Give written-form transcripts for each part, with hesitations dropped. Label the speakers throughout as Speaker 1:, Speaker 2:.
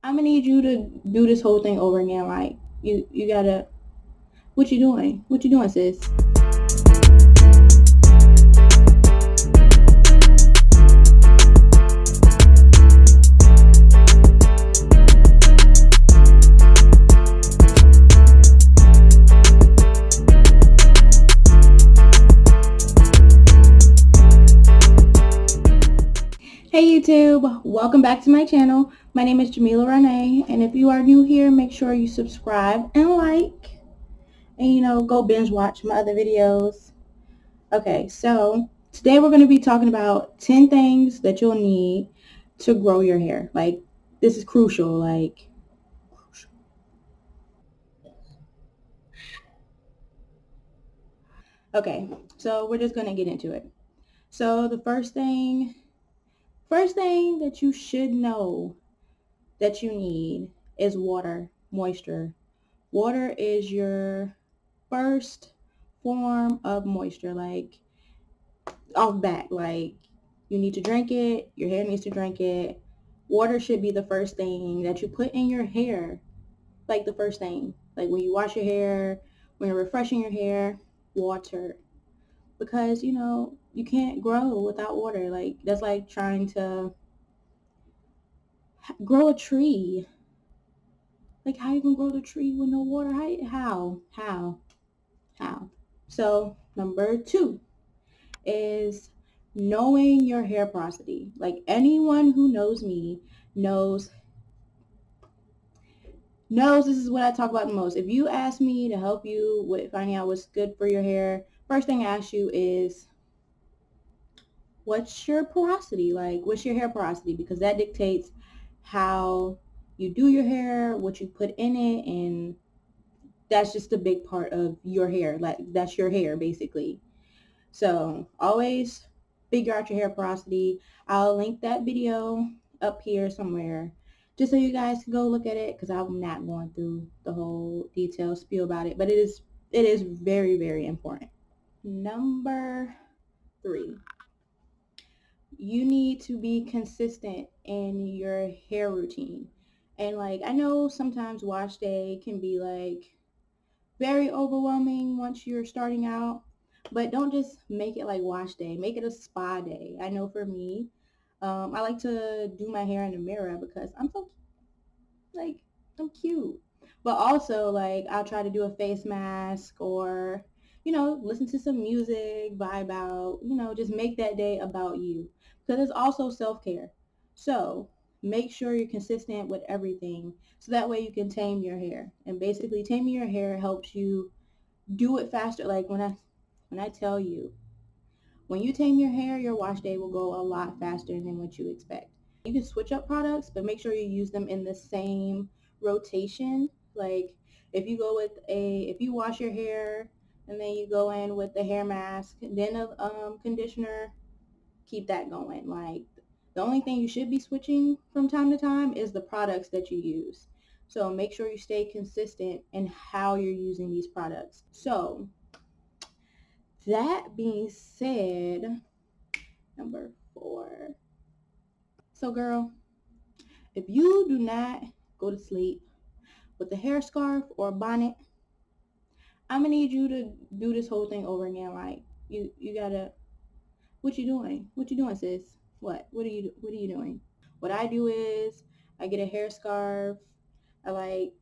Speaker 1: I'm gonna need you to do this whole thing over again. Like you gotta. What you doing? What you doing, sis? Hey YouTube, welcome back to my channel. My name is Jamila Renee, and if you are new here, make sure you subscribe and like, and go binge watch my other videos. Okay, so today we're going to be talking about 10 things that you'll need to grow your hair. Like, this is crucial, like, crucial. Okay, so we're just going to get into it. So the first thing that you should know that you need is water, moisture. Water is your first form of moisture, like off bat. Like, you need to drink it, your hair needs to drink it. Water should be the first thing that you put in your hair, like the first thing. Like when you wash your hair, when you're refreshing your hair, water. Because, you can't grow without water. Like, that's like trying to grow a tree. Like, how you gonna grow the tree with no water? How? So, number 2 is knowing your hair porosity. Like, anyone who knows me knows this is what I talk about the most. If you ask me to help you with finding out what's good for your hair, first thing I ask you is, what's your porosity? Like, what's your hair porosity? Because that dictates how you do your hair, what you put in it, and that's just a big part of your hair. Like, that's your hair basically. So always figure out your hair porosity. I'll link that video up here somewhere just so you guys can go look at it, because I'm not going through the whole detailed spiel about it, but it is very, very important. Number 3, you need to be consistent in your hair routine. And like, I know sometimes wash day can be like very overwhelming once you're starting out, but don't just make it like wash day. Make it a spa day. I know for me, I like to do my hair in the mirror because I'm so, like, I'm cute. But also, like, I'll try to do a face mask, or, listen to some music, vibe out, just make that day about you. Because it's also self-care. So make sure you're consistent with everything, so that way you can tame your hair. And basically, taming your hair helps you do it faster. Like, when I tell you, when you tame your hair, your wash day will go a lot faster than what you expect. You can switch up products, but make sure you use them in the same rotation. Like, if you wash your hair and then you go in with the hair mask, then a conditioner, keep that going. Like, the only thing you should be switching from time to time is the products that you use. So make sure you stay consistent in how you're using these products. So that being said, number 4. So girl, if you do not go to sleep with a hair scarf or a bonnet, I'm gonna need you to do this whole thing over again. Like, you gotta. What you doing? What you doing, sis? What are you doing? What I do is I get a hair scarf. I like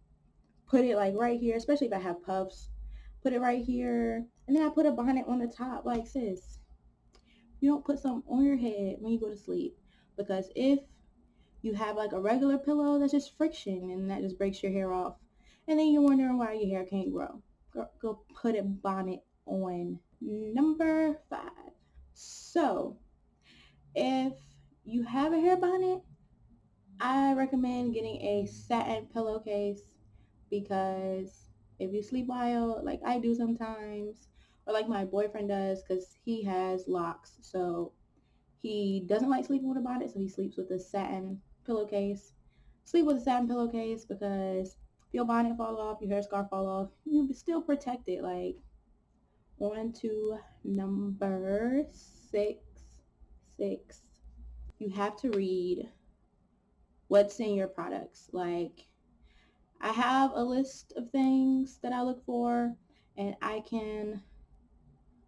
Speaker 1: put it like right here, especially if I have puffs. Put it right here, and then I put a bonnet on the top. Like, sis, you don't put something on your head when you go to sleep, because if you have like a regular pillow, that's just friction, and that just breaks your hair off, and then you're wondering why your hair can't grow. Go put a bonnet on. Number 5. So if you have a hair bonnet, I recommend getting a satin pillowcase, because if you sleep wild, like I do sometimes, or like my boyfriend does, because he has locks, so he doesn't like sleeping with a bonnet, so he sleeps with a satin pillowcase. Sleep with a satin pillowcase, because if your bonnet fall off, your hair scarf fall off, you'll be still protected. Like, on to number 6. You have to read what's in your products. Like, I have a list of things that I look for, and I can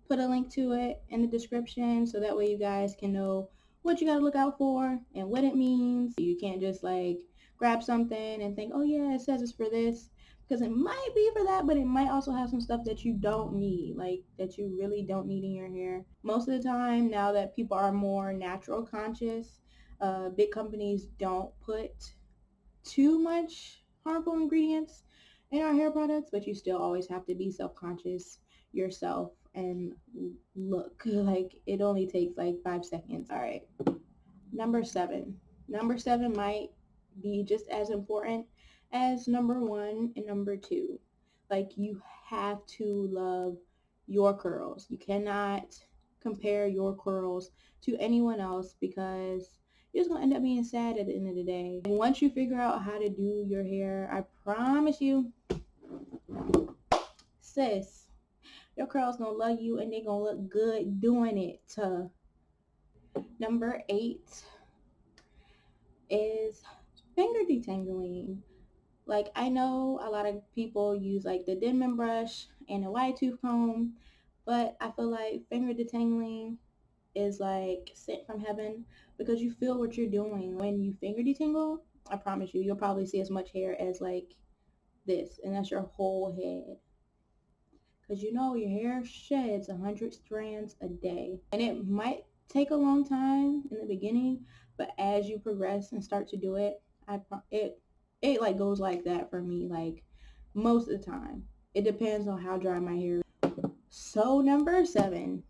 Speaker 1: put a link to it in the description so that way you guys can know what you got to look out for and what it means. You can't just like grab something and think, oh yeah, it says it's for this, because it might be for that, but it might also have some stuff that you don't need, like that you really don't need in your hair. Most of the time, now that people are more natural conscious, big companies don't put too much harmful ingredients in our hair products, but you still always have to be self-conscious yourself and look. Like, it only takes like 5 seconds. All right. Number 7. Number 7 might be just as important as number 1 and number 2. Like, you have to love your curls. You cannot compare your curls to anyone else, because you're just going to end up being sad at the end of the day. And once you figure out how to do your hair, I promise you, sis, your curls going to love you and they going to look good doing it. Number 8 is finger detangling. Like, I know a lot of people use like the Denman brush and a wide tooth comb, but I feel like finger detangling is like sent from heaven, because you feel what you're doing. When you finger detangle, I promise you, you'll probably see as much hair as like this, and that's your whole head. Because you know your hair sheds 100 strands a day, and it might take a long time in the beginning, but as you progress and start to do it, it like goes like that for me, like most of the time. It depends on how dry my hair is. So number 7,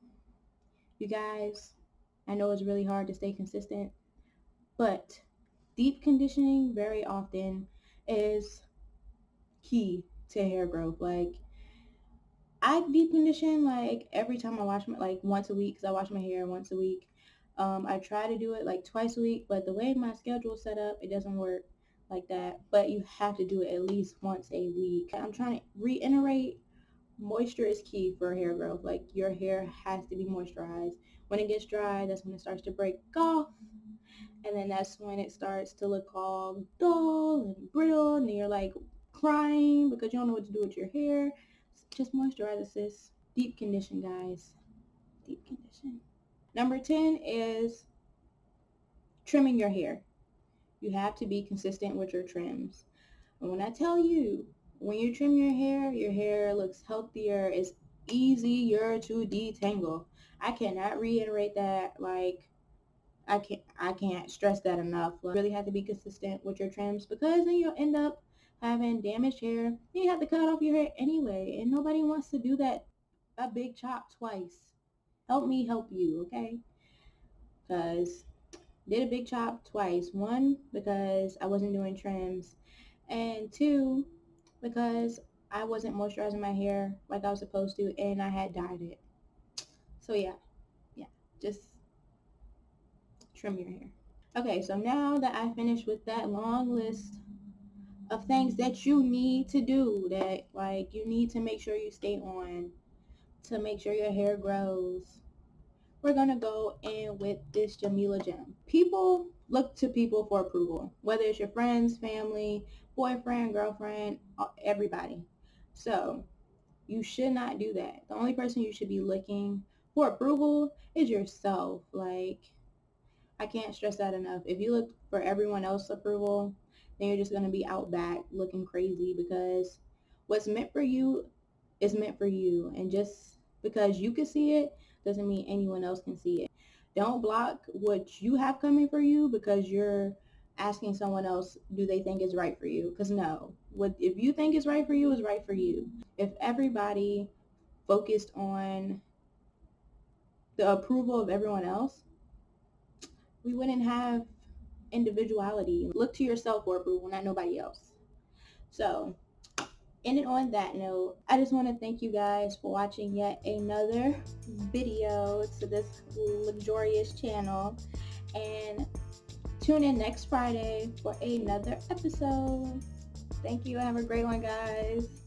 Speaker 1: you guys, I know it's really hard to stay consistent, but deep conditioning very often is key to hair growth. Like, I deep condition like every time I wash my, like once a week, because I wash my hair once a week. I try to do it like twice a week, but the way my schedule is set up, it doesn't work like that. But you have to do it at least once a week. I'm trying to reiterate, moisture is key for hair growth. Like, your hair has to be moisturized. When it gets dry, that's when it starts to break off. And then that's when it starts to look all dull and brittle, and you're like crying because you don't know what to do with your hair. Just moisturize it, sis. Deep condition, guys. Deep condition. Number 10 is trimming your hair. You have to be consistent with your trims. And when I tell you, when you trim your hair looks healthier, it's easier to detangle. I cannot reiterate that. Like, I can't stress that enough. Like, you really have to be consistent with your trims, because then you'll end up having damaged hair. Then you have to cut off your hair anyway, and nobody wants to do that a big chop twice. Help me help you, okay? Because did a big chop twice. 1, because I wasn't doing trims, and 2, because I wasn't moisturizing my hair like I was supposed to, and I had dyed it. So yeah, just trim your hair. Okay, so now that I finished with that long list of things that you need to do, that like you need to make sure you stay on to make sure your hair grows, we're gonna go in with this Jamila gem. People look to people for approval, whether it's your friends, family, boyfriend, girlfriend, everybody. So you should not do that. The only person you should be looking for approval is yourself. Like, I can't stress that enough. If you look for everyone else's approval, then you're just going to be out back looking crazy, because what's meant for you is meant for you. And just because you can see it doesn't mean anyone else can see it. Don't block what you have coming for you because you're asking someone else, do they think is right for you? Because no, if you think is right for you, is right for you. If everybody focused on the approval of everyone else, we wouldn't have individuality. Look to yourself for approval, not nobody else. So, ending on that note, I just want to thank you guys for watching yet another video to this luxurious channel, and tune in next Friday for another episode. Thank you. Have a great one, guys.